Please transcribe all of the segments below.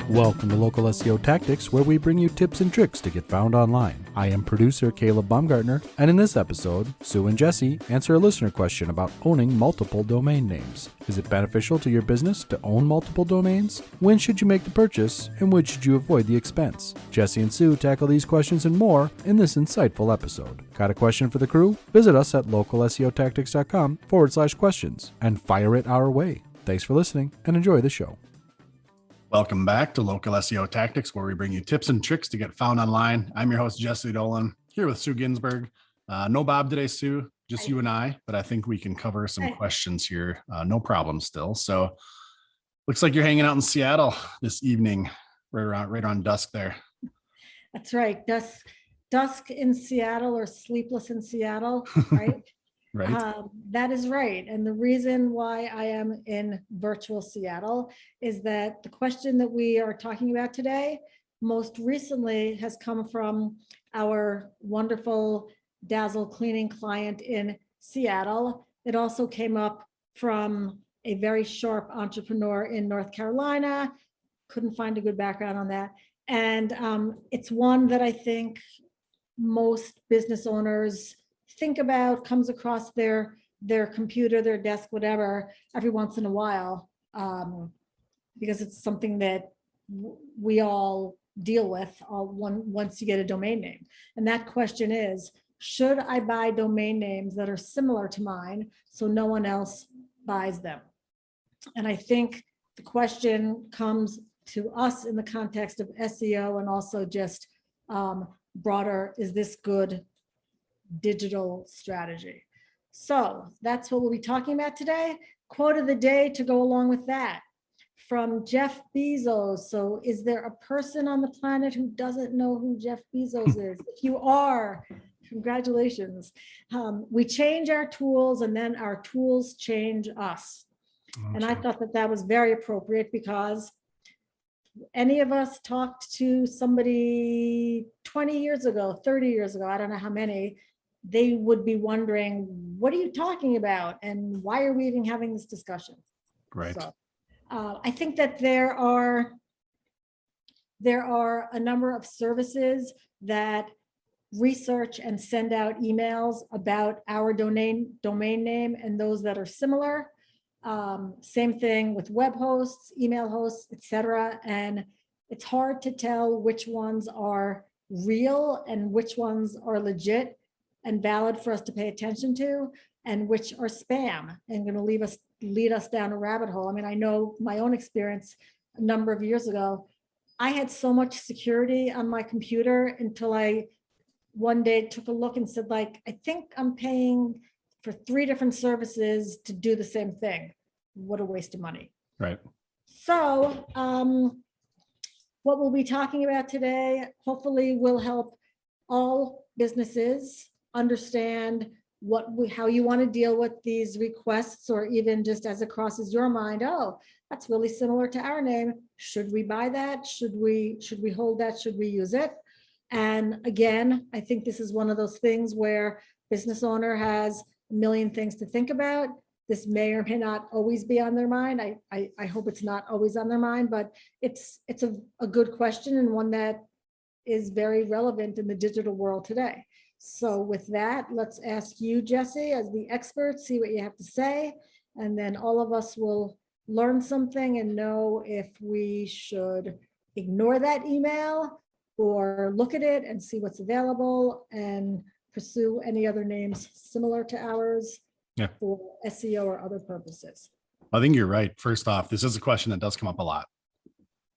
Welcome to Local SEO Tactics, where we bring you tips and tricks to get found online. I am producer Caleb Baumgartner, and in this episode, Sue and Jesse answer a listener question about owning multiple domain names. Is it beneficial to your business to own multiple domains? When should you make the purchase, and when should you avoid the expense? Jesse and Sue tackle these questions and more in this insightful episode. Got a question for the crew? Visit us at localseotactics.com/questions and fire it our way. Thanks for listening and enjoy the show. Welcome back to Local SEO Tactics, where we bring you tips and tricks to get found online. I'm your host, Jesse Dolan, here with Sue Ginsburg. No Bob today, Sue, just you and I, but I think we can cover some questions here. No problem still. So looks like you're hanging out in Seattle this evening, right around dusk there. That's right. Dusk in Seattle or sleepless in Seattle, right? Right. That is right. And the reason why I am in virtual Seattle is that the question that we are talking about today most recently has come from our wonderful Dazzle cleaning client in Seattle. It also came up from a very sharp entrepreneur in North Carolina. Couldn't find a good background on that. And it's one that I think most business owners think about, comes across their computer, their desk, whatever, every once in a while, because it's something that we all deal with once you get a domain name. And that question is, should I buy domain names that are similar to mine so no one else buys them? And I think the question comes to us in the context of SEO and also just broader, is this good digital strategy? So that's what we'll be talking about today. Quote of the day to go along with that from Jeff Bezos. So is there a person on the planet who doesn't know who Jeff Bezos is? If you are, congratulations. We change our tools and then our tools change us. And I thought that was very appropriate, because any of us talked to somebody 20 years ago, 30 years ago, I don't know how many, they would be wondering, what are you talking about? And why are we even having this discussion? Right. So, I think that there are a number of services that research and send out emails about our domain name and those that are similar. Same thing with web hosts, email hosts, etc. And it's hard to tell which ones are real and which ones are legit and valid for us to pay attention to, and which are spam and going to lead us down a rabbit hole. I mean, I know my own experience a number of years ago. I had so much security on my computer until I one day took a look and said, I think I'm paying for 3 different services to do the same thing. What a waste of money. Right. So what we'll be talking about today, hopefully will help all businesses understand how you want to deal with these requests, or even just as it crosses your mind, oh, that's really similar to our name. Should we buy that? Should we hold that? Should we use it? And again, I think this is one of those things where business owner has a million things to think about. This may or may not always be on their mind. I hope it's not always on their mind, but it's a good question, and one that is very relevant in the digital world today. So with that, let's ask you, Jesse, as the expert, see what you have to say, and then all of us will learn something and know if we should ignore that email or look at it and see what's available and pursue any other names similar to ours for SEO or other purposes. I think you're right. First off, this is a question that does come up a lot,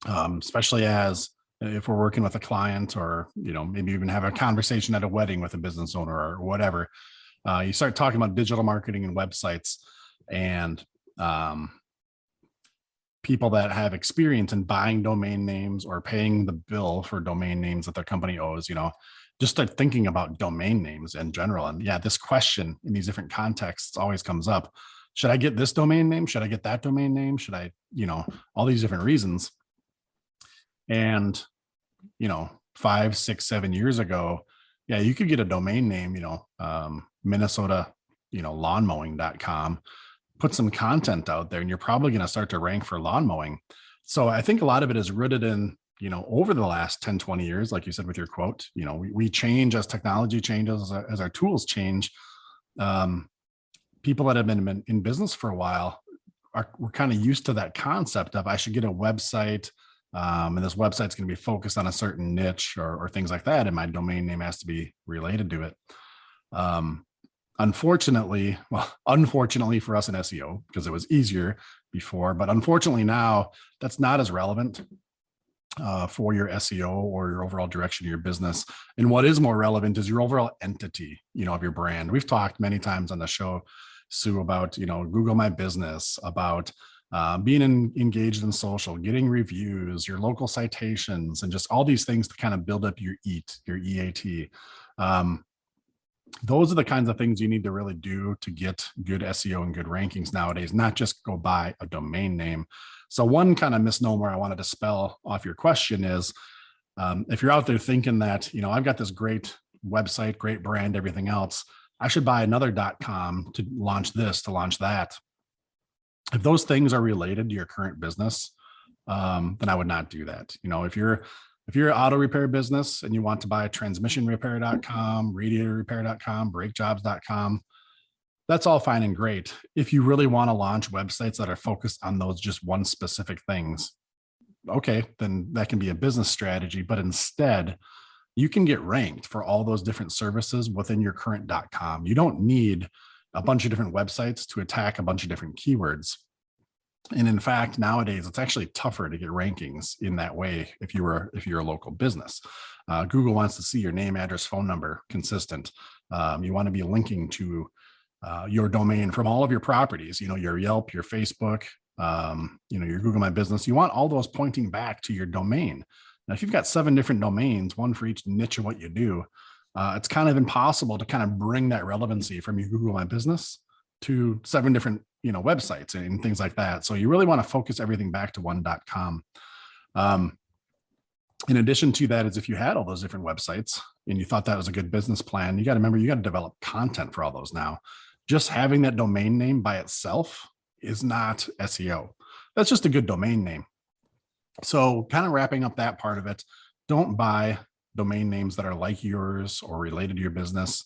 especially if we're working with a client, or maybe even have a conversation at a wedding with a business owner or whatever. You start talking about digital marketing and websites, and people that have experience in buying domain names or paying the bill for domain names that their company owes, just start thinking about domain names in general. And this question in these different contexts always comes up. Should I get this domain name? Should I get that domain name? Should I, all these different reasons. And, 5, 6, 7 years ago, you could get a domain name, Minnesota, lawnmowing.com, put some content out there, and you're probably going to start to rank for lawn mowing. So I think a lot of it is rooted in, over the last 10, 20 years, like you said with your quote, we change as technology changes, as our tools change. People that have been in business for a while we're kind of used to that concept of I should get a website, and this website's going to be focused on a certain niche or things like that, and my domain name has to be related to it. Unfortunately for us in SEO, because it was easier before, but unfortunately now that's not as relevant for your SEO or your overall direction of your business. And what is more relevant is your overall entity, of your brand. We've talked many times on the show, Sue, about, Google My Business, about being engaged in social, getting reviews, your local citations, and just all these things to kind of build up your EAT. Those are the kinds of things you need to really do to get good SEO and good rankings nowadays, not just go buy a domain name. So one kind of misnomer I wanted to spell off your question is, if you're out there thinking that, I've got this great website, great brand, everything else, I should buy another .com to launch this, to launch that. If those things are related to your current business, then I would not do that. If you're an auto repair business and you want to buy transmissionrepair.com, radiatorrepair.com, brakejobs.com, that's all fine and great. If you really want to launch websites that are focused on those just one specific things, okay, then that can be a business strategy. But instead, you can get ranked for all those different services within your current .com. You don't need a bunch of different websites to attack a bunch of different keywords. And in fact, nowadays, it's actually tougher to get rankings in that way if you're a local business. Google wants to see your name, address, phone number consistent. You want to be linking to your domain from all of your properties, your Yelp, your Facebook, your Google My Business. You want all those pointing back to your domain. Now, if you've got 7 different domains, one for each niche of what you do, it's kind of impossible to kind of bring that relevancy from your Google My Business to 7 different, websites and things like that. So you really want to focus everything back to one .com. In addition to that is if you had all those different websites and you thought that was a good business plan, you got to remember, you got to develop content for all those now. Just having that domain name by itself is not SEO. That's just a good domain name. So kind of wrapping up that part of it, don't buy domain names that are like yours or related to your business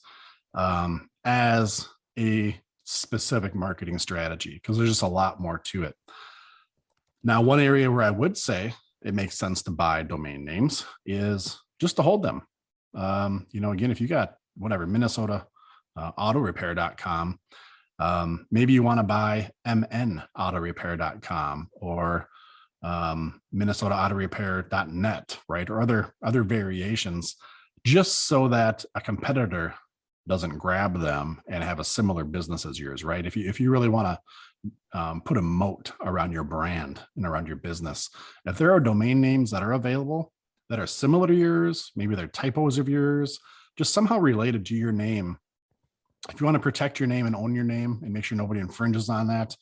as a specific marketing strategy, because there's just a lot more to it. Now, one area where I would say it makes sense to buy domain names is just to hold them. Again, if you got whatever, Minnesota autorepair.com, maybe you want to buy mnautorepair.com or minnesotaautorepair.net, right? Or other variations, just so that a competitor doesn't grab them and have a similar business as yours, right? If you really want to put a moat around your brand and around your business, if there are domain names that are available that are similar to yours, maybe they're typos of yours, just somehow related to your name. If you want to protect your name and own your name and make sure nobody infringes on that,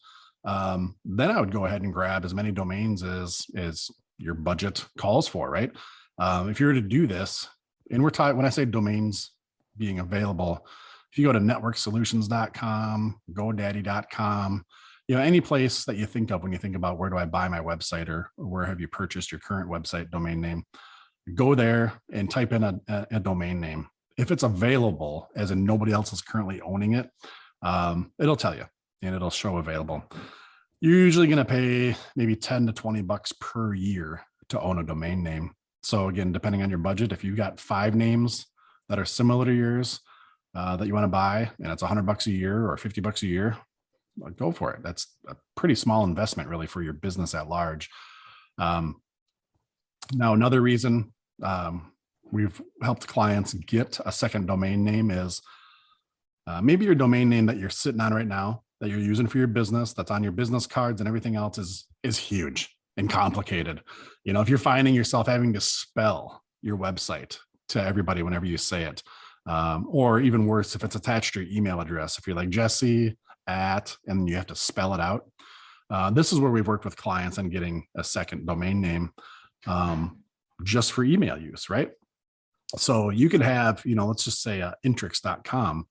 then I would go ahead and grab as many domains as your budget calls for, right? If you were to do this, and when I say domains being available, if you go to networksolutions.com, godaddy.com, any place that you think of when you think about where do I buy my website or where have you purchased your current website domain name, go there and type in a domain name. If it's available, as in nobody else is currently owning it, it'll tell you and it'll show available. You're usually going to pay maybe $10 to $20 per year to own a domain name. So again, depending on your budget, if you've got 5 names that are similar to yours that you want to buy, and it's $100 a year or $50 a year, go for it. That's a pretty small investment really for your business at large. Now, another reason we've helped clients get a second domain name is maybe your domain name that you're sitting on right now, that you're using for your business, that's on your business cards and everything else is huge and complicated. If you're finding yourself having to spell your website to everybody whenever you say it, or even worse, if it's attached to your email address, if you're like Jesse at, and you have to spell it out. This is where we've worked with clients on getting a second domain name just for email use, right? So you could have, let's just say intrix.com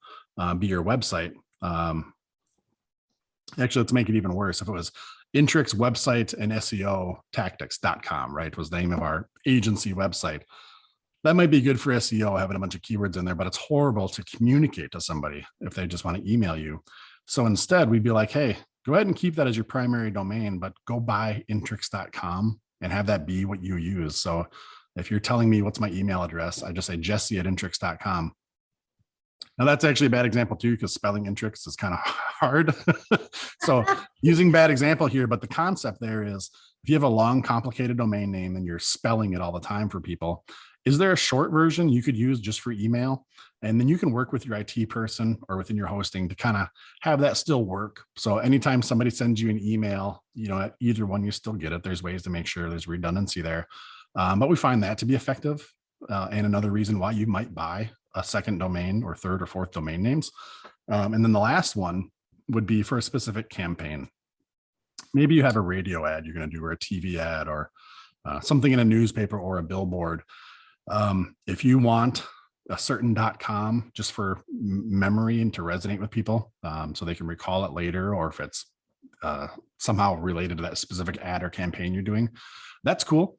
be your website. Actually, let's make it even worse. If it was Intrix website and SEO tactics.com, right? Was the name of our agency website. That might be good for SEO, having a bunch of keywords in there, but it's horrible to communicate to somebody if they just want to email you. So instead, we'd be like, hey, go ahead and keep that as your primary domain, but go buy intrix.com and have that be what you use. So if you're telling me what's my email address, I just say jesse@intrix.com. Now that's actually a bad example too, because spelling Intrix is kind of hard. So using bad example here, but the concept there is if you have a long, complicated domain name and you're spelling it all the time for people, is there a short version you could use just for email? And then you can work with your IT person or within your hosting to kind of have that still work. So anytime somebody sends you an email, at either one, you still get it. There's ways to make sure there's redundancy there. But we find that to be effective. And another reason why you might buy a second domain or third or fourth domain names. And then the last one would be for a specific campaign. Maybe you have a radio ad you're going to do, or a TV ad, or something in a newspaper or a billboard. If you want a certain .com just for memory and to resonate with people, so they can recall it later, or if it's somehow related to that specific ad or campaign you're doing, that's cool.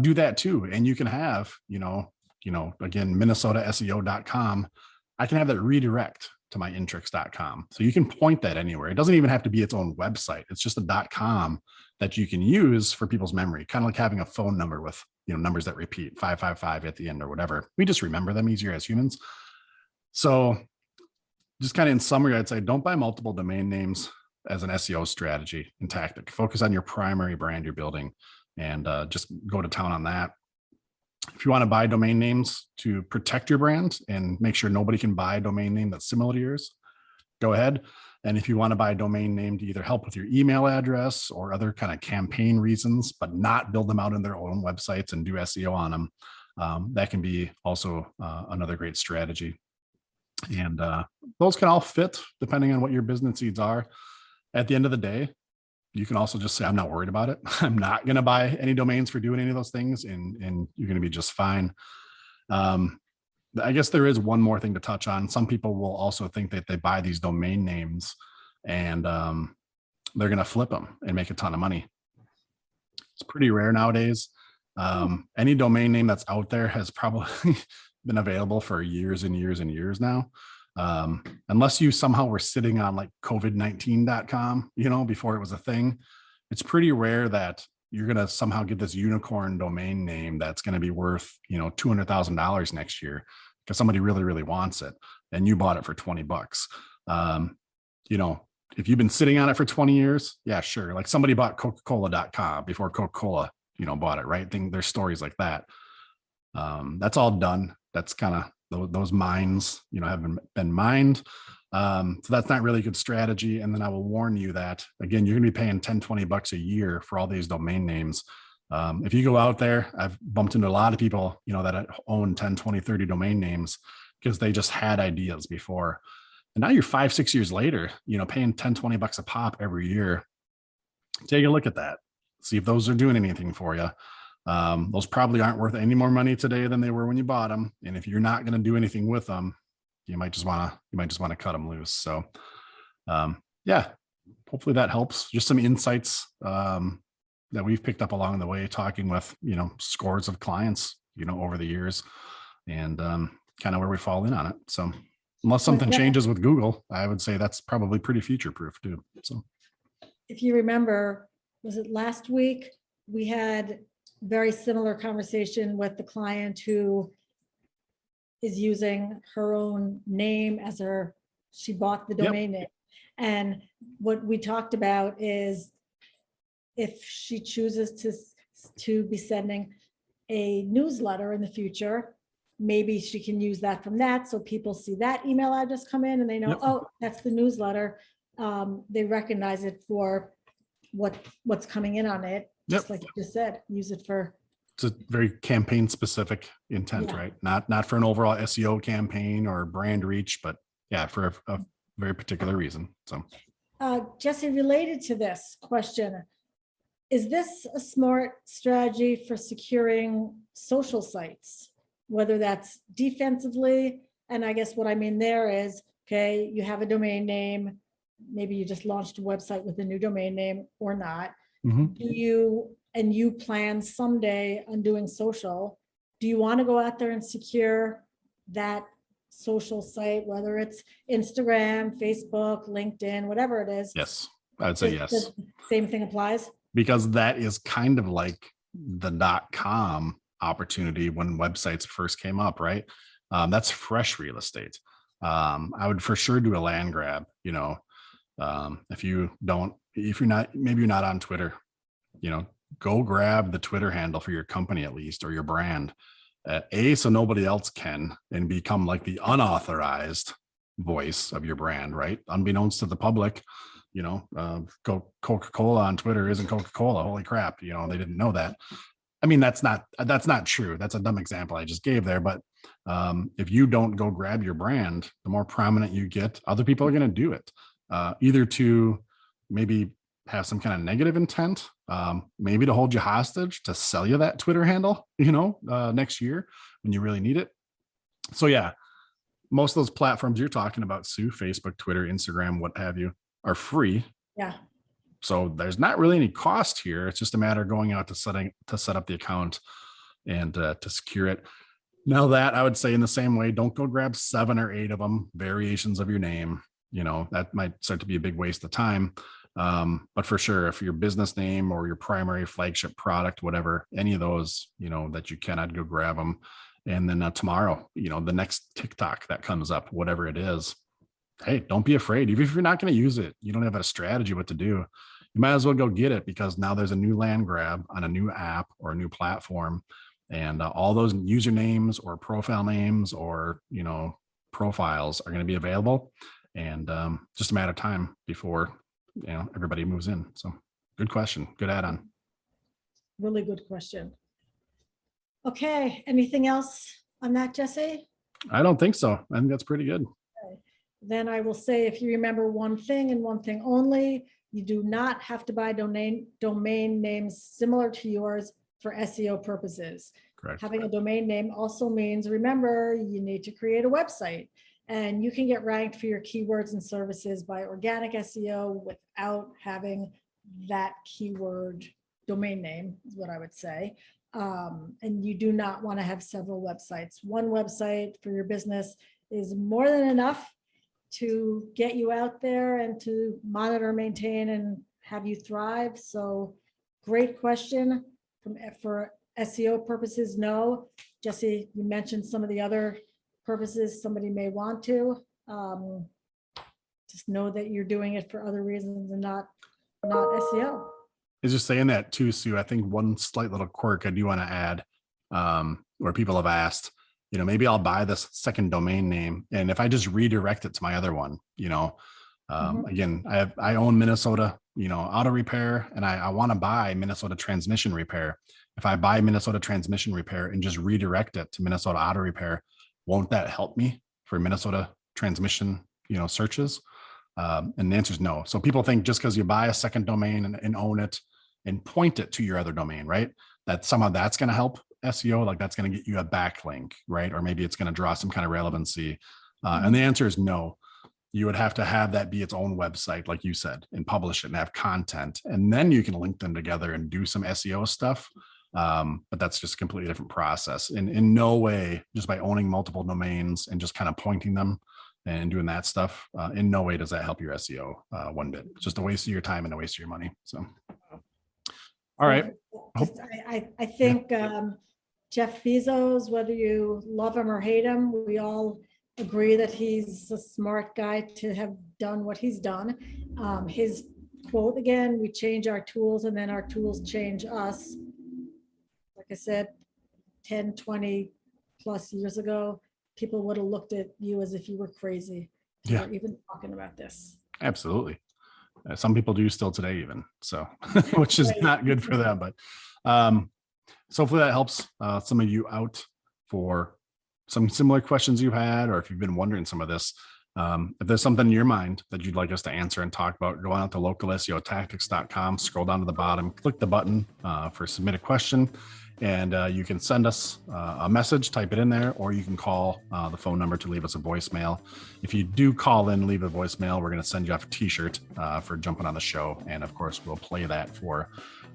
Do that too. And you can have, again, minnesotaseo.com. I can have that redirect to my intrix.com. So you can point that anywhere. It doesn't even have to be its own website. It's just a .com that you can use for people's memory, kind of like having a phone number with, numbers that repeat 555 at the end or whatever. We just remember them easier as humans. So just kind of in summary, I'd say don't buy multiple domain names as an SEO strategy and tactic. Focus on your primary brand you're building and just go to town on that. If you want to buy domain names to protect your brand and make sure nobody can buy a domain name that's similar to yours, go ahead. And if you want to buy a domain name to either help with your email address or other kind of campaign reasons, but not build them out in their own websites and do SEO on them, that can be also another great strategy. And those can all fit depending on what your business needs are. At the end of the day, you can also just say, I'm not worried about it. I'm not going to buy any domains for doing any of those things, and you're going to be just fine. I guess there is one more thing to touch on. Some people will also think that they buy these domain names and they're going to flip them and make a ton of money. It's pretty rare nowadays. Any domain name that's out there has probably been available for years and years and years now. Unless you somehow were sitting on like COVID-19.com, before it was a thing, it's pretty rare that you're going to somehow get this unicorn domain name that's going to be worth, $200,000 next year because somebody really, really wants it. And you bought it for $20. If you've been sitting on it for 20 years, yeah, sure. Like somebody bought Coca-Cola.com before Coca-Cola, bought it, right? There's stories like that. That's all done. That's kind of, those mines, have been mined. So that's not really a good strategy. And then I will warn you that, again, you're going to be paying $10-20 a year for all these domain names. If you go out there, I've bumped into a lot of people, that own 10, 20, 30 domain names because they just had ideas before. And now you're 5-6 years later, paying $10-20 a pop every year. Take a look at that. See if those are doing anything for you. Those probably aren't worth any more money today than they were when you bought them. And if you're not going to do anything with them, you might just want to cut them loose. So, yeah, hopefully that helps. Just some insights that we've picked up along the way, talking with, scores of clients, over the years, and kind of where we fall in on it. So unless something changes with Google, I would say that's probably pretty future proof too. So if you remember, was it last week? We had very similar conversation with the client who is using her own name as she bought the domain name. And what we talked about is if she chooses to be sending a newsletter in the future, maybe she can use that from that. So people see that email address come in and they know, oh, that's the newsletter. They recognize it for what's coming in on it. Just like you just said, use it for. It's a very campaign specific intent, right? Not for an overall SEO campaign or brand reach, but for a very particular reason. So, Jesse, related to this question, is this a smart strategy for securing social sites, whether that's defensively? And I guess what I mean there is, okay, you have a domain name, maybe you just launched a website with a new domain name or not. Mhm. You plan someday on doing social, do you want to go out there and secure that social site, whether it's Instagram, Facebook, LinkedIn, whatever it is? Yes, I'd say yes. The same thing applies? Because that is kind of like the .com opportunity when websites first came up, right? That's fresh real estate. I would for sure do a land grab, if you're not, maybe you're not on Twitter, go grab the Twitter handle for your company at least, or your brand, so nobody else can, and become like the unauthorized voice of your brand, right? Unbeknownst to the public, Coca-Cola on Twitter isn't Coca-Cola. Holy crap. They didn't know that. I mean, that's not true. That's a dumb example I just gave there. But if you don't go grab your brand, the more prominent you get, other people are going to do it, either to maybe have some kind of negative intent, maybe to hold you hostage, to sell you that Twitter handle, next year when you really need it. So yeah, most of those platforms you're talking about, Sue, Facebook, Twitter, Instagram, what have you, are free. Yeah. So there's not really any cost here. It's just a matter of going out to set up the account and to secure it. Now that I would say in the same way, don't go grab 7 or 8 of them, variations of your name. That might start to be a big waste of time. But for sure, if your business name or your primary flagship product, whatever, any of those, that you cannot, go grab them. And then tomorrow, the next TikTok that comes up, whatever it is, hey, don't be afraid. Even if you're not going to use it, you don't have a strategy what to do, you might as well go get it, because now there's a new land grab on a new app or a new platform. And all those usernames or profile names or, profiles are going to be available. And just a matter of time before, everybody moves in. So good question. Good add-on. Really good question. Okay. Anything else on that, Jesse? I don't think so. I think that's pretty good. Okay. Then I will say, if you remember one thing and one thing only, you do not have to buy domain names similar to yours for SEO purposes. Correct. Having a domain name also means, remember, you need to create a website, and you can get ranked for your keywords and services by organic SEO without having that keyword domain name, is what I would say. And you do not want to have several websites. One website for your business is more than enough to get you out there and to monitor, maintain, and have you thrive. So great question. For SEO purposes, no. Jesse, you mentioned some of the other purposes somebody may want to. Just know that you're doing it for other reasons and not SEO. Is just saying that too, Sue. I think one slight little quirk I do want to add, where people have asked, maybe I'll buy this second domain name, and if I just redirect it to my other one, again, I own Minnesota, auto repair, and I want to buy Minnesota transmission repair. If I buy Minnesota transmission repair and just redirect it to Minnesota auto repair, won't that help me for Minnesota transmission, searches? And the answer is no. So people think just because you buy a second domain and own it and point it to your other domain, right, that somehow that's going to help SEO, like that's going to get you a backlink, right? Or maybe it's going to draw some kind of relevancy. And the answer is no. You would have to have that be its own website, like you said, and publish it and have content. And then you can link them together and do some SEO stuff. But that's just a completely different process. In no way, just by owning multiple domains and just kind of pointing them and doing that stuff, in no way does that help your SEO one bit. It's just a waste of your time and a waste of your money. So, all right. I think Jeff Bezos, whether you love him or hate him, we all agree that he's a smart guy to have done what he's done. His quote again, we change our tools and then our tools change us. Like I said, 10, 20 plus years ago, people would have looked at you as if you were crazy. Yeah. You're even talking about this. Absolutely. Some people do still today even, so which is not good for them. But so hopefully that helps some of you out for some similar questions you've had, or if you've been wondering some of this. If there's something in your mind that you'd like us to answer and talk about, go on to localseotactics.com, scroll down to the bottom, click the button for submit a question, And you can send us a message, type it in there, or you can call the phone number to leave us a voicemail. If you do call in, leave a voicemail, we're going to send you off a t-shirt for jumping on the show. And of course, we'll play that for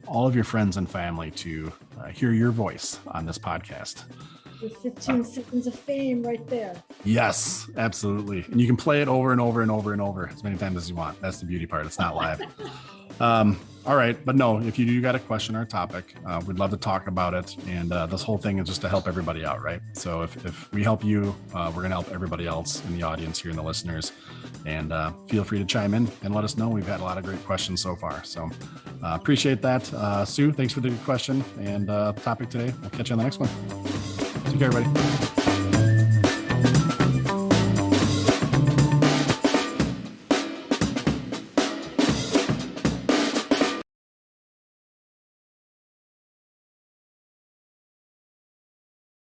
all of your friends and family to hear your voice on this podcast. With 15 seconds of fame right there. Yes, absolutely. And you can play it over and over and over and over as many times as you want. That's the beauty part. It's not live. All right. But no, if you do got a question or a topic, we'd love to talk about it. And this whole thing is just to help everybody out, right? So if we help you, we're going to help everybody else in the audience here and the listeners. And feel free to chime in and let us know. We've had a lot of great questions so far. So appreciate that. Sue, thanks for the good question and topic today. We'll catch you on the next one. Take care, everybody.